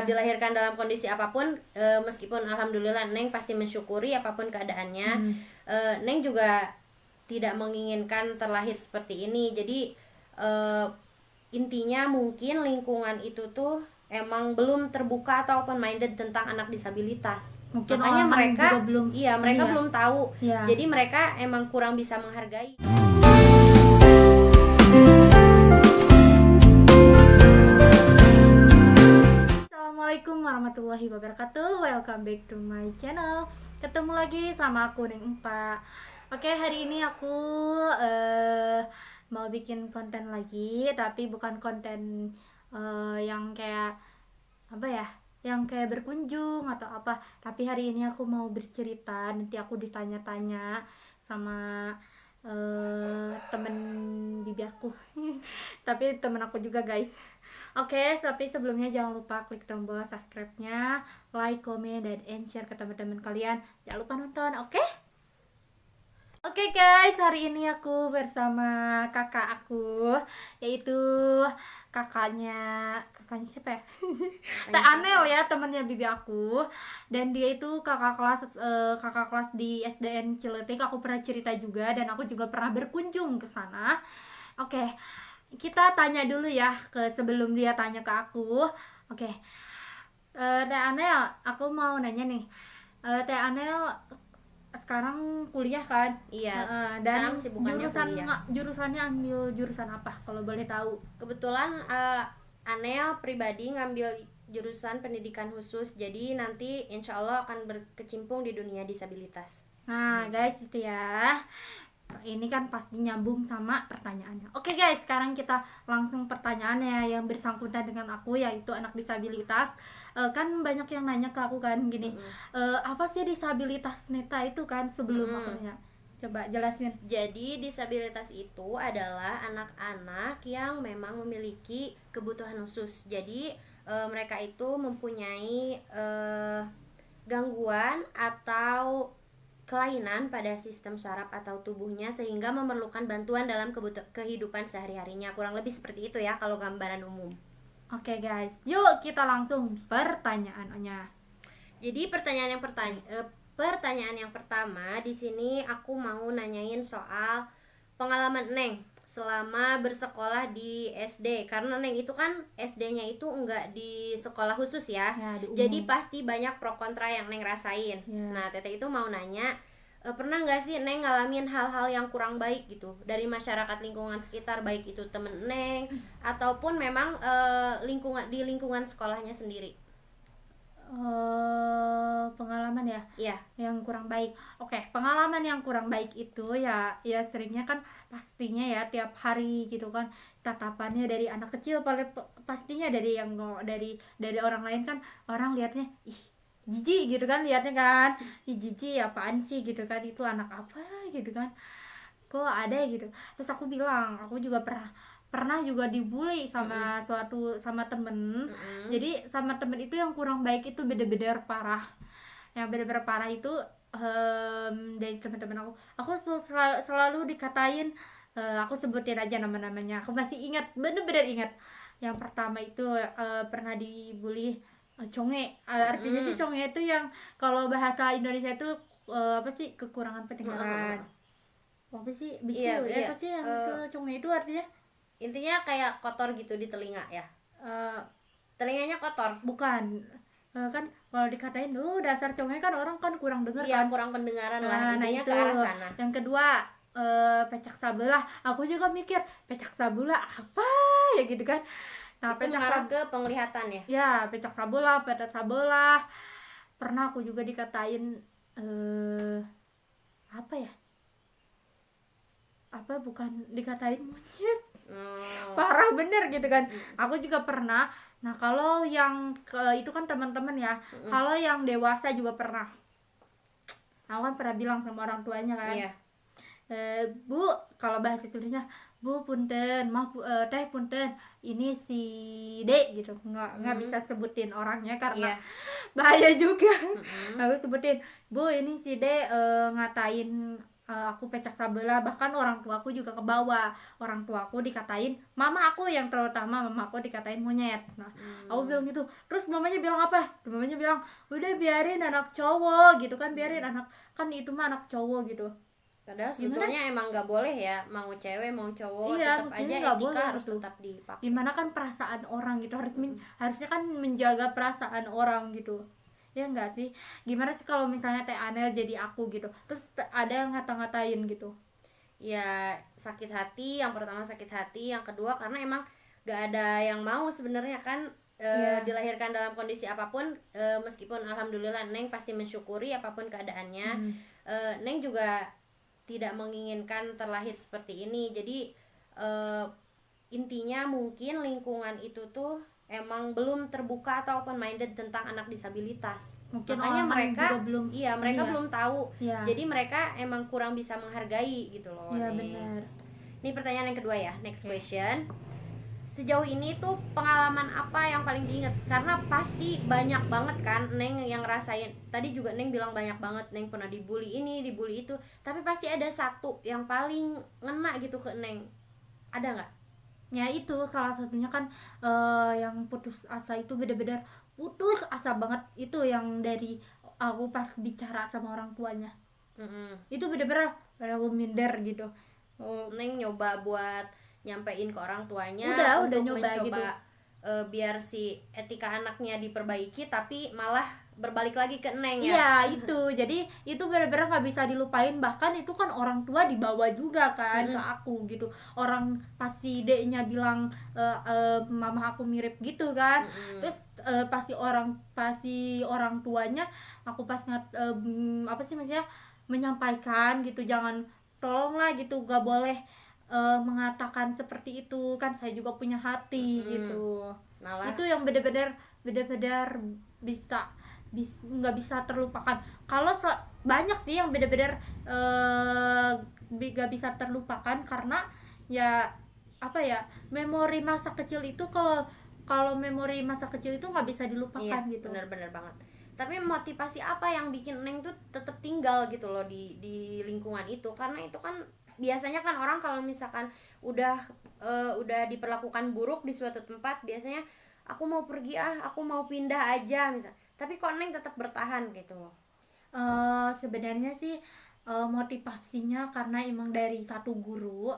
dilahirkan dalam kondisi apapun, meskipun alhamdulillah Neng pasti mensyukuri apapun keadaannya. Neng juga tidak menginginkan terlahir seperti ini. Jadi intinya mungkin lingkungan itu tuh emang belum terbuka atau open minded tentang anak disabilitas. Mungkin Makanya orang mereka juga belum mereka belum tahu. Iya. Jadi mereka emang kurang bisa menghargai. Assalamualaikum warahmatullahi wabarakatuh. Welcome back to my channel. Ketemu lagi sama aku Neng Empa. Oke, hari ini aku mau bikin konten lagi, tapi bukan konten yang kayak apa ya, yang kayak berkunjung atau apa. Tapi hari ini aku mau bercerita. Nanti aku ditanya-tanya sama temen bibi aku. Tapi temen aku juga, guys. Oke, tapi sebelumnya jangan lupa klik tombol subscribe-nya, like, comment, dan share ke teman-teman kalian. Jangan lupa nonton, oke? Oke guys, hari ini aku bersama kakak aku, yaitu kakaknya siapa ya? Teh Anel ya, temannya bibi aku. Dan dia itu kakak kelas di SDN Ciletik. Aku pernah cerita juga, dan aku juga pernah berkunjung ke sana. Oke, kita tanya dulu ya sebelum dia tanya ke aku. Oke, Teh Anel, aku mau nanya nih. Teh Anel sekarang kuliah kan? Iya. Dan Kesibukannya kuliah. jurusannya ambil jurusan apa kalau boleh tahu? Kebetulan Anel pribadi ngambil jurusan pendidikan khusus. Jadi nanti insya Allah akan berkecimpung di dunia disabilitas. Nah guys, itu ya. Ini kan pasti nyambung sama pertanyaannya. Oke guys, sekarang kita langsung pertanyaannya yang bersangkutan dengan aku, yaitu anak disabilitas. Kan banyak yang nanya ke aku kan gini, apa sih disabilitas Neta itu kan, sebelum aku nanya. Coba jelasin. Jadi disabilitas itu adalah anak-anak yang memang memiliki kebutuhan khusus. Jadi mereka itu mempunyai gangguan atau kelainan pada sistem saraf atau tubuhnya sehingga memerlukan bantuan dalam kehidupan sehari-harinya. Kurang lebih seperti itu ya kalau gambaran umum. Oke guys, yuk kita langsung pertanyaannya. Jadi pertanyaan yang pertama di sini aku mau nanyain soal pengalaman Neng selama bersekolah di SD, karena Neng itu kan SD-nya itu enggak di sekolah khusus ya, jadi pasti banyak pro kontra yang Neng rasain. Nah, Teteh itu mau nanya, pernah nggak sih Neng ngalamin hal-hal yang kurang baik gitu dari masyarakat lingkungan sekitar, baik itu temen Neng ataupun memang lingkungan sekolahnya sendiri? Pengalaman ya? Iya. Yang kurang baik. Oke, pengalaman yang kurang baik itu ya seringnya kan pastinya ya tiap hari gitu kan, tatapannya dari anak kecil, pastinya dari orang lain kan, orang lihatnya ih jijik gitu kan, lihatnya kan ih jijik, apaan sih gitu kan, itu anak apa gitu kan, kok ada gitu. Terus aku bilang, aku juga pernah juga dibully sama sama temen. Jadi sama temen itu yang kurang baik itu bener-bener parah. Yang bener-bener parah itu dari teman-teman aku selalu dikatain, aku sebutin aja nama-namanya, aku masih ingat, bener-bener ingat. Yang pertama itu pernah dibully conge. Artinya tuh conge itu yang kalau bahasa Indonesia itu apa sih, kekurangan pendengaran. Apa sih, bisul ya? Apa sih yang conge itu artinya? Intinya kayak kotor gitu di telinga ya. Telinganya kotor. Bukan, kan kalau dikatain dasar conge kan orang kan kurang dengar kan, kurang pendengaran lah, intinya itu ke arah sana. Yang kedua pecak sabelah. Aku juga mikir pecak sabelah apa ya gitu kan. Nah, itu mengarah ke penglihatan ya. Ya, pecak sabelah, pecak sabelah. Pernah aku juga dikatain apa ya, apa, bukan dikatain monyet. Parah bener gitu kan. Aku juga pernah. Nah, kalau yang itu kan teman-teman ya. Kalau yang dewasa juga pernah. Aku kan pernah bilang sama orang tuanya kan, Bu, kalau bahasa Sundanya, Bu punten, maaf teh punten, ini si D gitu. Nggak bisa sebutin orangnya karena bahaya juga. Aku sebutin, Bu ini si D ngatain aku pecah sebelah, bahkan orang tuaku juga ke bawah. Orang tuaku dikatain, mama aku yang terutama mama aku dikatain monyet. Nah, aku bilang gitu. Terus mamanya bilang apa? Mamanya bilang, "Udah biarin anak cowok," gitu kan, biarin anak, kan itu mah anak cowok gitu. Padahal Gimana? sebetulnya emang nggak boleh ya, mau cewek mau cowok Iya, tetap mestinya aja nggak etika boleh harus gitu. tetap dipakai. Gimana kan perasaan orang gitu, harusnya kan menjaga perasaan orang gitu. Ya enggak sih? Gimana sih kalau misalnya Teh Anel jadi aku gitu, terus ada yang ngata-ngatain gitu. Ya sakit hati, yang pertama sakit hati, yang kedua karena emang gak ada yang mau sebenarnya kan, Iya. dilahirkan dalam kondisi apapun, meskipun alhamdulillah Neng pasti mensyukuri apapun keadaannya. Hmm. Neng juga tidak menginginkan terlahir seperti ini, jadi intinya mungkin lingkungan itu tuh emang belum terbuka atau open minded tentang anak disabilitas. Mungkin Makanya orang-orang mereka, juga belum iya ini mereka ya. belum tahu. Iya. Jadi mereka emang kurang bisa menghargai gitu loh, Iya, Neng. benar. Ini pertanyaan yang kedua ya, next Oke. question. Sejauh ini tuh pengalaman apa yang paling diingat? Karena pasti banyak banget kan Neng yang ngerasain. Tadi juga Neng bilang banyak banget Neng pernah dibully ini, dibully itu. Tapi pasti ada satu yang paling ngena gitu ke Neng. Ada nggak? Ya itu salah satunya kan, yang putus asa itu benar-benar putus asa banget, itu yang dari aku pas bicara sama orang tuanya. Itu bener-bener aku minder gitu. Neng nyoba buat nyampein ke orang tuanya udah untuk nyoba mencoba gitu. Biar si etika anaknya diperbaiki, tapi malah berbalik lagi ke Neng ya. Iya itu, jadi itu bener-bener nggak bisa dilupain, bahkan itu kan orang tua dibawa juga kan ke aku gitu. Orang pasti D-nya bilang, mama aku mirip gitu kan. Terus pasti orang tuanya aku pas apa sih maksudnya, menyampaikan gitu, jangan, tolonglah gitu, gak boleh mengatakan seperti itu kan, saya juga punya hati gitu. Malah Itu yang benar-benar bisa nggak bisa terlupakan. Kalau banyak sih yang benar-benar nggak bisa terlupakan, karena ya apa ya, memori masa kecil itu, kalau memori masa kecil itu nggak bisa dilupakan iya, gitu. benar-benar banget. Tapi motivasi apa yang bikin Neng tuh tetap tinggal gitu loh di lingkungan itu? Karena itu kan biasanya kan orang kalau misalkan udah diperlakukan buruk di suatu tempat, biasanya aku mau pergi, aku mau pindah aja misal. Tapi kok Neng tetap bertahan gitu loh. Sebenarnya sih, motivasinya karena emang dari satu guru.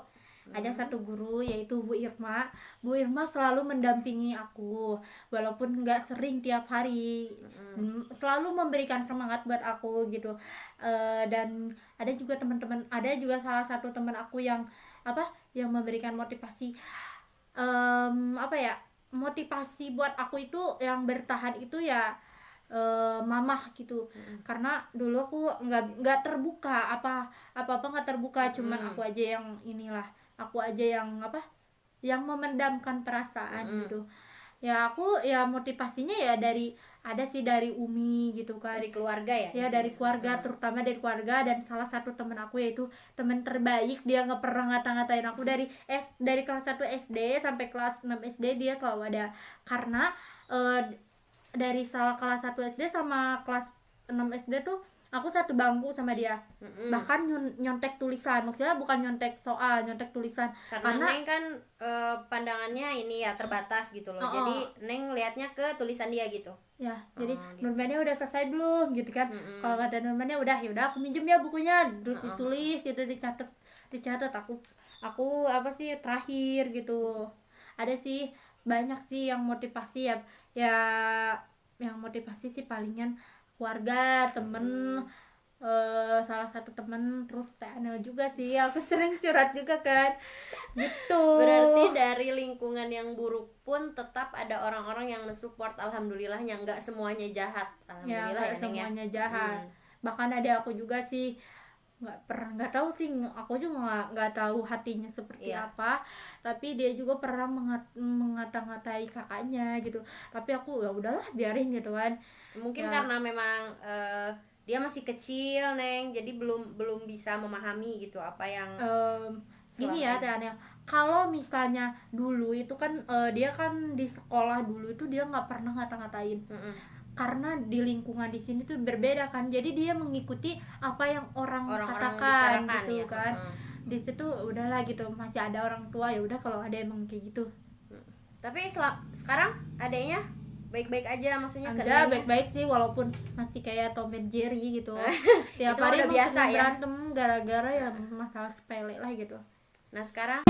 Ada satu guru yaitu Bu Irma. Bu Irma selalu mendampingi aku walaupun nggak sering tiap hari. Selalu memberikan semangat buat aku gitu. Dan ada juga salah satu teman aku yang yang memberikan motivasi, apa ya, motivasi buat aku itu yang bertahan itu ya, mamah gitu. Karena dulu aku nggak terbuka, apa nggak terbuka, cuman aku aja yang aku aja yang memendamkan perasaan gitu. Ya aku ya motivasinya ya dari Umi gitu kan, Dari keluarga ya? ya dari keluarga, terutama dari keluarga. Dan salah satu teman aku yaitu teman terbaik, dia nggak pernah ngata-ngatain aku dari kelas 1 SD sampai kelas 6 SD, dia selalu ada. Karena dari kelas 1 SD sama kelas 6 SD tuh aku satu bangku sama dia. Bahkan nyontek tulisan, maksudnya bukan nyontek soal, nyontek tulisan. Karena Neng kan pandangannya ini ya terbatas gitu loh. Jadi Neng liatnya ke tulisan dia gitu. Ya, jadi gitu. Nurmannya udah selesai belum gitu kan. Kalau kata Nurmannya udah, ya udah aku minjem ya bukunya, terus ditulis gitu, dicatat aku apa sih terakhir gitu. Ada sih banyak sih yang motivasi ya yang motivasi sih palingan keluarga, temen, salah satu temen, terus TNL juga sih, aku sering curhat juga kan gitu. Berarti dari lingkungan yang buruk pun tetap ada orang-orang yang mensupport, alhamdulillahnya. Nggak semuanya jahat, Ya alhamdulillah nggak ya Neng ya. semuanya jahat. Bahkan ada aku juga sih nggak tahu sih, aku juga nggak tahu hatinya seperti apa, tapi dia juga pernah mengata-ngatai kakaknya gitu. Tapi aku ya udahlah, biarin gitu kan. Mungkin karena memang dia masih kecil Neng, jadi belum bisa memahami gitu apa yang Gini ya Tanya, Kalau misalnya dulu itu kan dia kan di sekolah dulu itu dia nggak pernah ngata-ngatain, karena di lingkungan di sini tuh berbeda kan, jadi dia mengikuti apa yang orang-orang katakan gitu ya, kan. Di situ udahlah gitu, masih ada orang tua, ya udah kalau ada emang kayak gitu. Tapi sekarang adeknya baik-baik aja, maksudnya Ada baik-baik sih, walaupun masih kayak Tom and Jerry gitu. Tiap Itu hari udah biasa ya, berantem gara-gara ya masalah sepele lah gitu. Nah sekarang